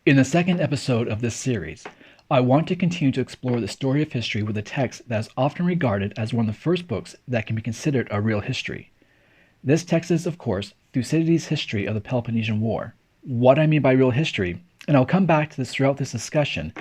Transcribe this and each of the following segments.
In the second episode of this series, I want to continue to explore the story of history with a text that is often regarded as one of the first books that can be considered a real history. This text is, of course, Thucydides' history of the Peloponnesian War. What I mean by real history, and I'll come back to this throughout this discussion,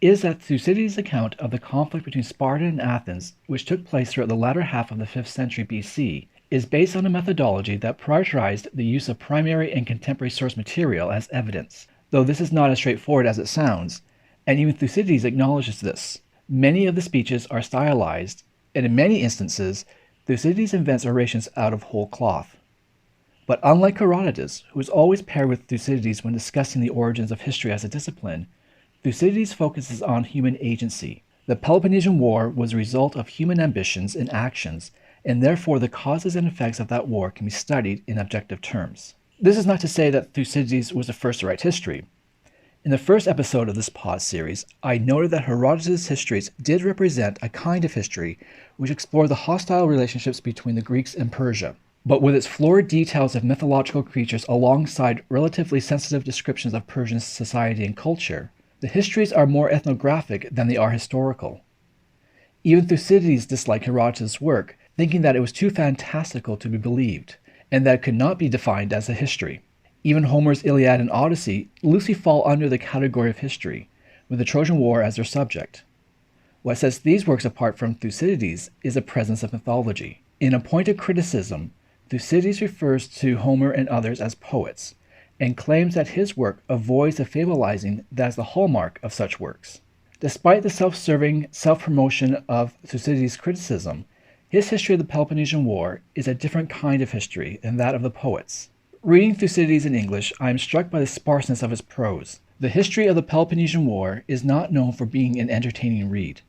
is that Thucydides' account of the conflict between Sparta and Athens, which took place throughout the latter half of the 5th century BC, is based on a methodology that prioritized the use of primary and contemporary source material as evidence. Though this is not as straightforward as it sounds, and even Thucydides acknowledges this. Many of the speeches are stylized, and in many instances, Thucydides invents orations out of whole cloth. But unlike Herodotus, who is always paired with Thucydides when discussing the origins of history as a discipline, Thucydides focuses on human agency. The Peloponnesian War was a result of human ambitions and actions, and therefore the causes and effects of that war can be studied in objective terms. This is not to say that Thucydides was the first to write history. In the first episode of this pod series, I noted that Herodotus' histories did represent a kind of history which explored the hostile relationships between the Greeks and Persia, but with its florid details of mythological creatures alongside relatively sensitive descriptions of Persian society and culture, the histories are more ethnographic than they are historical. Even Thucydides disliked Herodotus' work, thinking that it was too fantastical to be believed, and that it could not be defined as a history. Even Homer's Iliad and Odyssey loosely fall under the category of history, with the Trojan War as their subject. What sets these works apart from Thucydides is the presence of mythology. In a point of criticism, Thucydides refers to Homer and others as poets, and claims that his work avoids the fabulizing that is the hallmark of such works. Despite the self-serving self-promotion of Thucydides' criticism, his history of the Peloponnesian War is a different kind of history than that of the poets. Reading Thucydides in English, I am struck by the sparseness of his prose. The history of the Peloponnesian War is not known for being an entertaining read.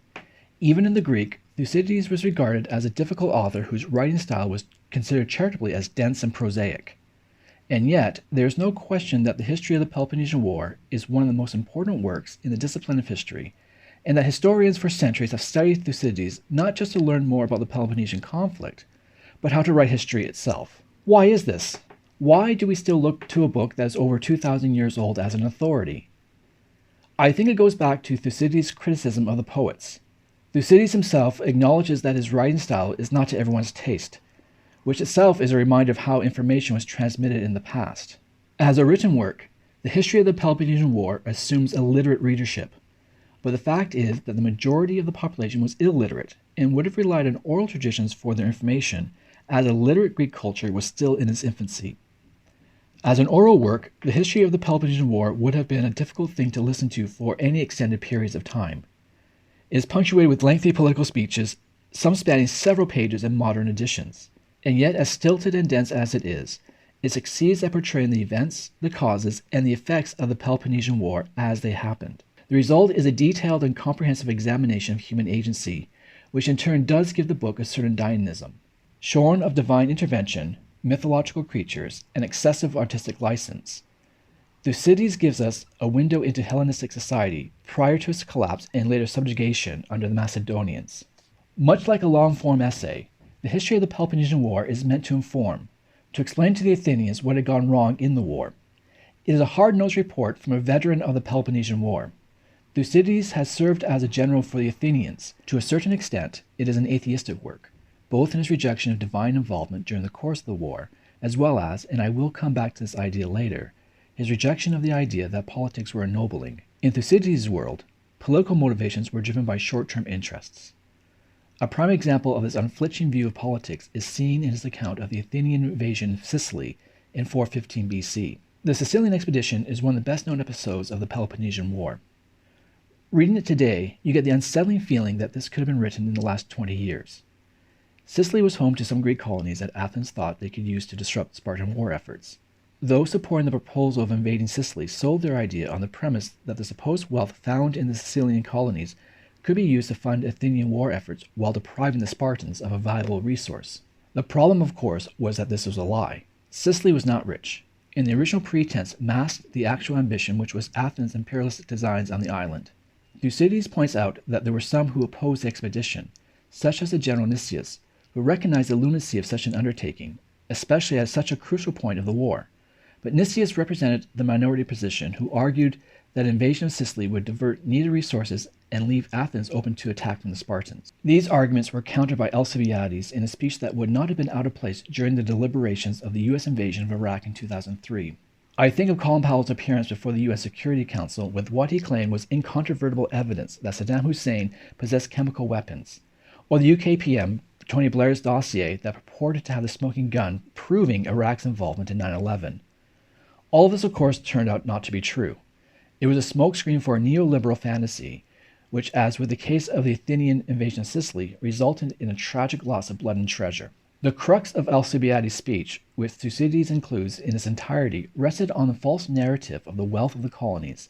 Even in the Greek, Thucydides was regarded as a difficult author whose writing style was considered charitably as dense and prosaic. And yet, there is no question that the history of the Peloponnesian War is one of the most important works in the discipline of history, and that historians for centuries have studied Thucydides not just to learn more about the Peloponnesian conflict, but how to write history itself. Why is this? Why do we still look to a book that is over 2,000 years old as an authority? I think it goes back to Thucydides' criticism of the poets. Thucydides himself acknowledges that his writing style is not to everyone's taste, which itself is a reminder of how information was transmitted in the past. As a written work, the history of the Peloponnesian War assumes a literate readership, but the fact is that the majority of the population was illiterate and would have relied on oral traditions for their information, as a literate Greek culture was still in its infancy. As an oral work, the history of the Peloponnesian War would have been a difficult thing to listen to for any extended periods of time. It is punctuated with lengthy political speeches, some spanning several pages in modern editions, and yet as stilted and dense as it is, it succeeds at portraying the events, the causes, and the effects of the Peloponnesian War as they happened. The result is a detailed and comprehensive examination of human agency, which in turn does give the book a certain dynamism. Shorn of divine intervention, mythological creatures, and excessive artistic license, Thucydides gives us a window into Hellenistic society prior to its collapse and later subjugation under the Macedonians. Much like a long-form essay, the history of the Peloponnesian War is meant to inform, to explain to the Athenians what had gone wrong in the war. It is a hard-nosed report from a veteran of the Peloponnesian War. Thucydides has served as a general for the Athenians. To a certain extent, it is an atheistic work, both in his rejection of divine involvement during the course of the war, as well as, and I will come back to this idea later, his rejection of the idea that politics were ennobling. In Thucydides' world, political motivations were driven by short-term interests. A prime example of this unflinching view of politics is seen in his account of the Athenian invasion of Sicily in 415 BC. The Sicilian Expedition is one of the best-known episodes of the Peloponnesian War. Reading it today, you get the unsettling feeling that this could have been written in the last 20 years. Sicily was home to some Greek colonies that Athens thought they could use to disrupt Spartan war efforts. Those supporting the proposal of invading Sicily sold their idea on the premise that the supposed wealth found in the Sicilian colonies could be used to fund Athenian war efforts while depriving the Spartans of a valuable resource. The problem, of course, was that this was a lie. Sicily was not rich, and the original pretense masked the actual ambition which was Athens' imperialistic designs on the island. Thucydides points out that there were some who opposed the expedition, such as the general Nicias, who recognized the lunacy of such an undertaking, especially at such a crucial point of the war, but Nicias represented the minority position who argued that invasion of Sicily would divert needed resources and leave Athens open to attack from the Spartans. These arguments were countered by Alcibiades in a speech that would not have been out of place during the deliberations of the U.S. invasion of Iraq in 2003. I think of Colin Powell's appearance before the U.S. Security Council with what he claimed was incontrovertible evidence that Saddam Hussein possessed chemical weapons, or the UK PM Tony Blair's dossier that purported to have the smoking gun proving Iraq's involvement in 9/11. All of this, of course, turned out not to be true. It was a smokescreen for a neoliberal fantasy, which, as with the case of the Athenian invasion of Sicily, resulted in a tragic loss of blood and treasure. The crux of Alcibiades' speech, which Thucydides includes in its entirety, rested on the false narrative of the wealth of the colonies,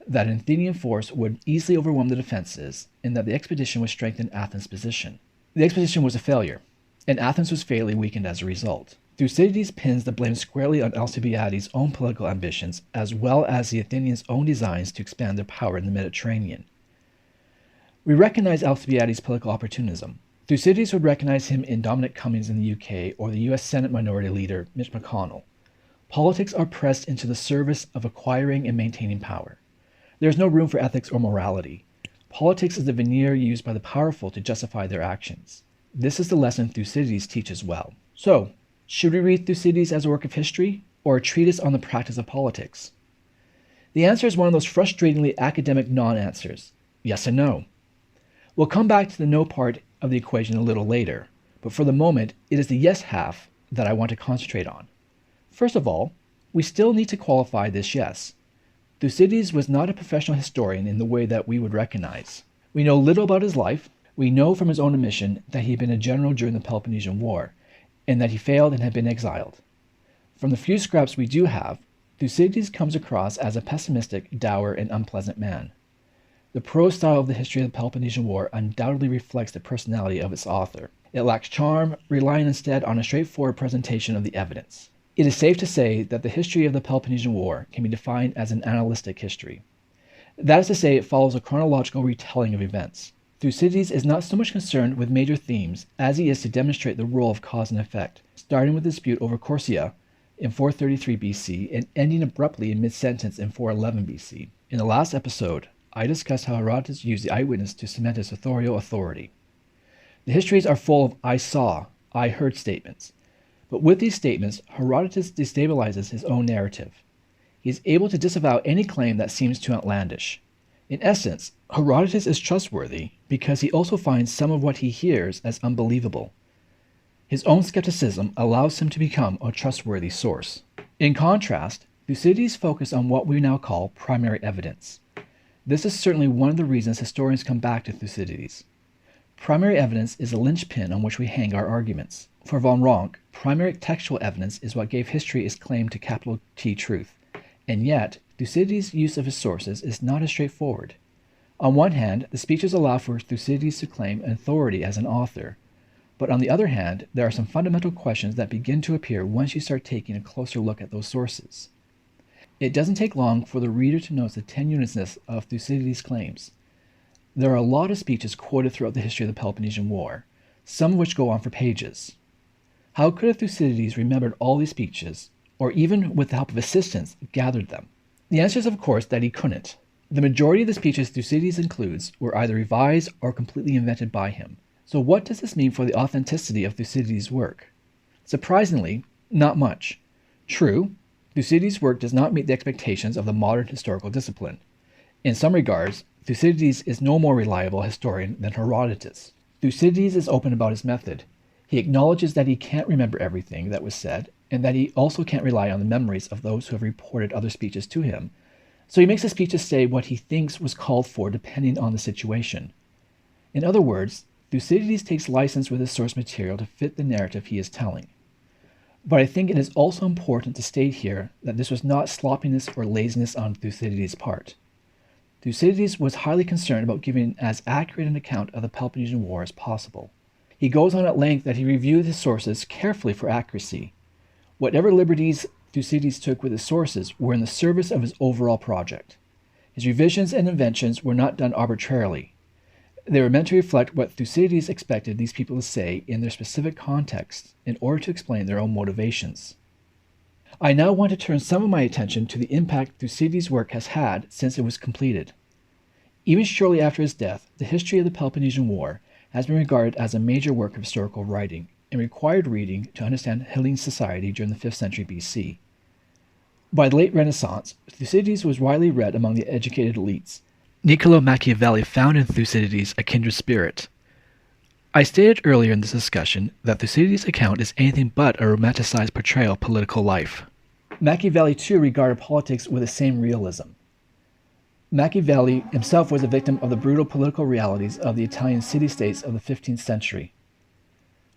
that an Athenian force would easily overwhelm the defenses, and that the expedition would strengthen Athens' position. The expedition was a failure, and Athens was fatally weakened as a result. Thucydides pins the blame squarely on Alcibiades' own political ambitions, as well as the Athenians' own designs to expand their power in the Mediterranean. We recognize Alcibiades' political opportunism. Thucydides would recognize him in Dominic Cummings in the UK or the US Senate Minority Leader Mitch McConnell. Politics are pressed into the service of acquiring and maintaining power. There is no room for ethics or morality. Politics is the veneer used by the powerful to justify their actions. This is the lesson Thucydides teaches well. So, should we read Thucydides as a work of history, or a treatise on the practice of politics? The answer is one of those frustratingly academic non-answers. Yes and no. We'll come back to the no part of the equation a little later, but for the moment, it is the yes half that I want to concentrate on. First of all, we still need to qualify this yes. Thucydides was not a professional historian in the way that we would recognize. We know little about his life. We know from his own admission that he had been a general during the Pelopennesian War, and that he failed and had been exiled. From the few scraps we do have, Thucydides comes across as a pessimistic, dour, and unpleasant man. The prose style of the history of the Peloponnesian War undoubtedly reflects the personality of its author. It lacks charm, relying instead on a straightforward presentation of the evidence. It is safe to say that the history of the Peloponnesian War can be defined as an analytic history. That is to say, it follows a chronological retelling of events. Thucydides is not so much concerned with major themes as he is to demonstrate the role of cause and effect, starting with the dispute over Corcyra in 433 BC and ending abruptly in mid-sentence in 411 BC. In the last episode, I discussed how Herodotus used the eyewitness to cement his authorial authority. The histories are full of I saw, I heard statements, but with these statements, Herodotus destabilizes his own narrative. He is able to disavow any claim that seems too outlandish. In essence, Herodotus is trustworthy because he also finds some of what he hears as unbelievable. His own skepticism allows him to become a trustworthy source. In contrast, Thucydides focused on what we now call primary evidence. This is certainly one of the reasons historians come back to Thucydides. Primary evidence is a linchpin on which we hang our arguments. For von Ranke, primary textual evidence is what gave history its claim to capital T truth, and yet Thucydides' use of his sources is not as straightforward. On one hand, the speeches allow for Thucydides to claim authority as an author, but on the other hand, there are some fundamental questions that begin to appear once you start taking a closer look at those sources. It doesn't take long for the reader to notice the tenuousness of Thucydides' claims. There are a lot of speeches quoted throughout the history of the Peloponnesian War, some of which go on for pages. How could have Thucydides remembered all these speeches, or even with the help of assistants, gathered them? The answer is, of course, that he couldn't. The majority of the speeches Thucydides includes were either revised or completely invented by him. So what does this mean for the authenticity of Thucydides' work? Surprisingly, not much. True, Thucydides' work does not meet the expectations of the modern historical discipline. In some regards, Thucydides is no more reliable historian than Herodotus. Thucydides is open about his method. He acknowledges that he can't remember everything that was said, and that he also can't rely on the memories of those who have reported other speeches to him. So he makes the speeches say what he thinks was called for depending on the situation. In other words, Thucydides takes license with his source material to fit the narrative he is telling. But I think it is also important to state here that this was not sloppiness or laziness on Thucydides' part. Thucydides was highly concerned about giving as accurate an account of the Peloponnesian War as possible. He goes on at length that he reviewed his sources carefully for accuracy. Whatever liberties Thucydides took with his sources were in the service of his overall project. His revisions and inventions were not done arbitrarily. They were meant to reflect what Thucydides expected these people to say in their specific contexts in order to explain their own motivations. I now want to turn some of my attention to the impact Thucydides' work has had since it was completed. Even shortly after his death, the history of the Peloponnesian War has been regarded as a major work of historical writing and required reading to understand Hellene society during the 5th century BC. By the late Renaissance, Thucydides was widely read among the educated elites. Niccolò Machiavelli found in Thucydides a kindred spirit. I stated earlier in this discussion that Thucydides' account is anything but a romanticized portrayal of political life. Machiavelli too regarded politics with the same realism. Machiavelli himself was a victim of the brutal political realities of the Italian city-states of the 15th century.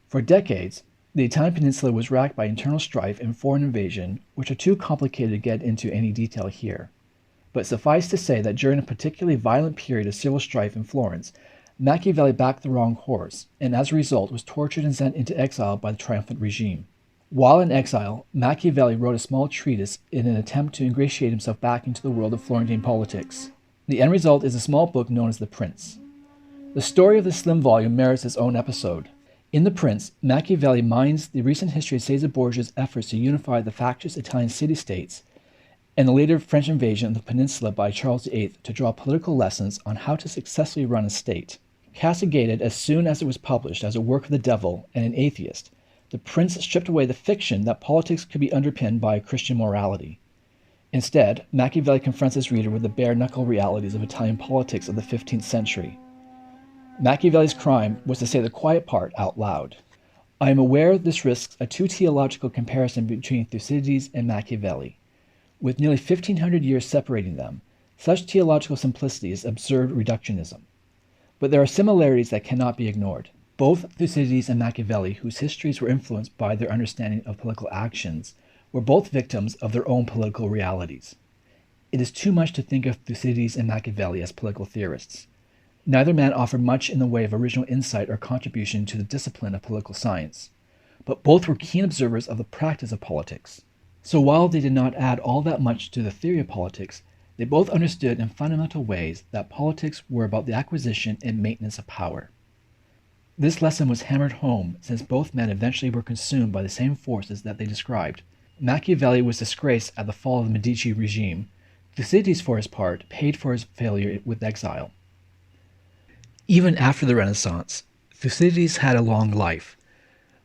For decades, the Italian peninsula was racked by internal strife and foreign invasion, which are too complicated to get into any detail here. But suffice to say that during a particularly violent period of civil strife in Florence, Machiavelli backed the wrong horse, and as a result was tortured and sent into exile by the triumphant regime. While in exile, Machiavelli wrote a small treatise in an attempt to ingratiate himself back into the world of Florentine politics. The end result is a small book known as The Prince. The story of this slim volume merits its own episode. In The Prince, Machiavelli mines the recent history of Caesar Borgia's efforts to unify the factious Italian city-states and the later French invasion of the peninsula by Charles VIII to draw political lessons on how to successfully run a state. Castigated as soon as it was published as a work of the devil and an atheist, The Prince stripped away the fiction that politics could be underpinned by Christian morality. Instead, Machiavelli confronts his reader with the bare-knuckle realities of Italian politics of the 15th century. Machiavelli's crime was to say the quiet part out loud. I am aware this risks a too theological comparison between Thucydides and Machiavelli. With nearly 1,500 years separating them, such theological simplicity is absurd reductionism. But there are similarities that cannot be ignored. Both Thucydides and Machiavelli, whose histories were influenced by their understanding of political actions, were both victims of their own political realities. It is too much to think of Thucydides and Machiavelli as political theorists. Neither man offered much in the way of original insight or contribution to the discipline of political science, but both were keen observers of the practice of politics. So while they did not add all that much to the theory of politics, they both understood in fundamental ways that politics were about the acquisition and maintenance of power. This lesson was hammered home since both men eventually were consumed by the same forces that they described. Machiavelli was disgraced at the fall of the Medici regime. Thucydides, for his part, paid for his failure with exile. Even after the Renaissance, Thucydides had a long life,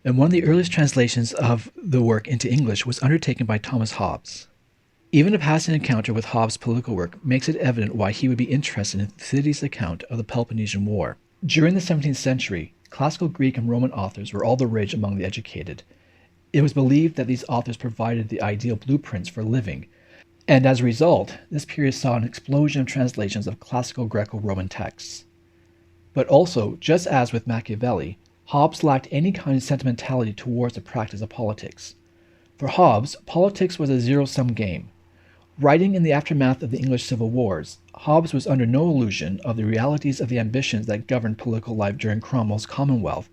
and one of the earliest translations of the work into English was undertaken by Thomas Hobbes. Even a passing encounter with Hobbes' political work makes it evident why he would be interested in Thucydides' account of the Peloponnesian War. During the 17th century, classical Greek and Roman authors were all the rage among the educated. It was believed that these authors provided the ideal blueprints for living, and as a result, this period saw an explosion of translations of classical Greco-Roman texts. But also, just as with Machiavelli, Hobbes lacked any kind of sentimentality towards the practice of politics. For Hobbes, politics was a zero-sum game. Writing in the aftermath of the English Civil Wars, Hobbes was under no illusion of the realities of the ambitions that governed political life during Cromwell's Commonwealth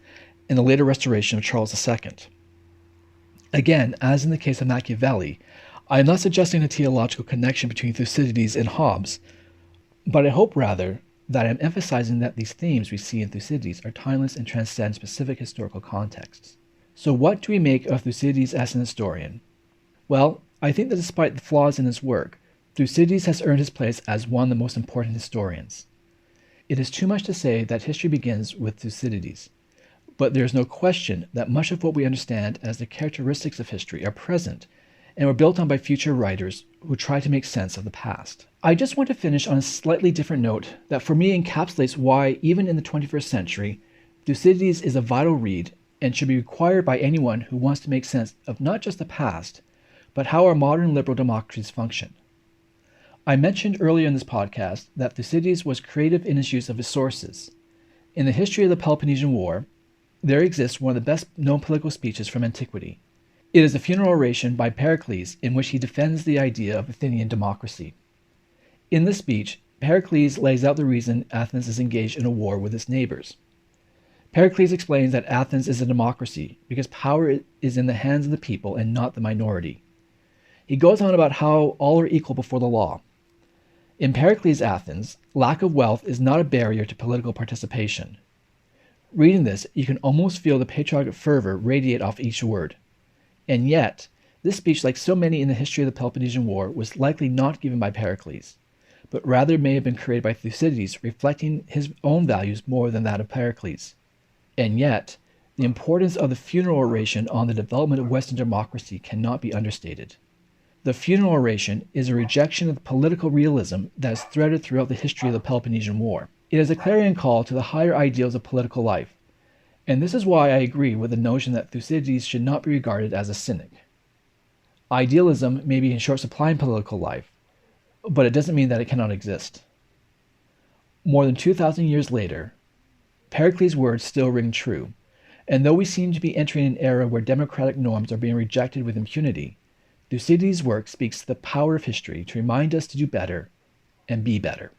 and the later restoration of Charles II. Again, as in the case of Machiavelli, I am not suggesting a theological connection between Thucydides and Hobbes, but I hope rather that I am emphasizing that these themes we see in Thucydides are timeless and transcend specific historical contexts. So what do we make of Thucydides as an historian? Well, I think that despite the flaws in his work, Thucydides has earned his place as one of the most important historians. It is too much to say that history begins with Thucydides, but there is no question that much of what we understand as the characteristics of history are present and were built on by future writers who try to make sense of the past. I just want to finish on a slightly different note that for me encapsulates why, even in the 21st century, Thucydides is a vital read and should be required by anyone who wants to make sense of not just the past, but how our modern liberal democracies function. I mentioned earlier in this podcast that Thucydides was creative in his use of his sources. In the history of the Peloponnesian War, there exists one of the best-known political speeches from antiquity. It is a funeral oration by Pericles in which he defends the idea of Athenian democracy. In this speech, Pericles lays out the reason Athens is engaged in a war with its neighbors. Pericles explains that Athens is a democracy because power is in the hands of the people and not the minority. He goes on about how all are equal before the law. In Pericles' Athens, lack of wealth is not a barrier to political participation. Reading this, you can almost feel the patriotic fervor radiate off each word. And yet, This speech, like so many in the history of the Peloponnesian War, was likely not given by Pericles, but rather may have been created by Thucydides, reflecting his own values more than that of Pericles. And yet, the importance of the funeral oration on the development of Western democracy cannot be understated. The funeral oration is a rejection of the political realism that is threaded throughout the history of the Peloponnesian War. It is a clarion call to the higher ideals of political life, and this is why I agree with the notion that Thucydides should not be regarded as a cynic. Idealism may be in short supply in political life, but it doesn't mean that it cannot exist. More than 2,000 years later, Pericles' words still ring true, and though we seem to be entering an era where democratic norms are being rejected with impunity, Thucydides' work speaks to the power of history to remind us to do better and be better.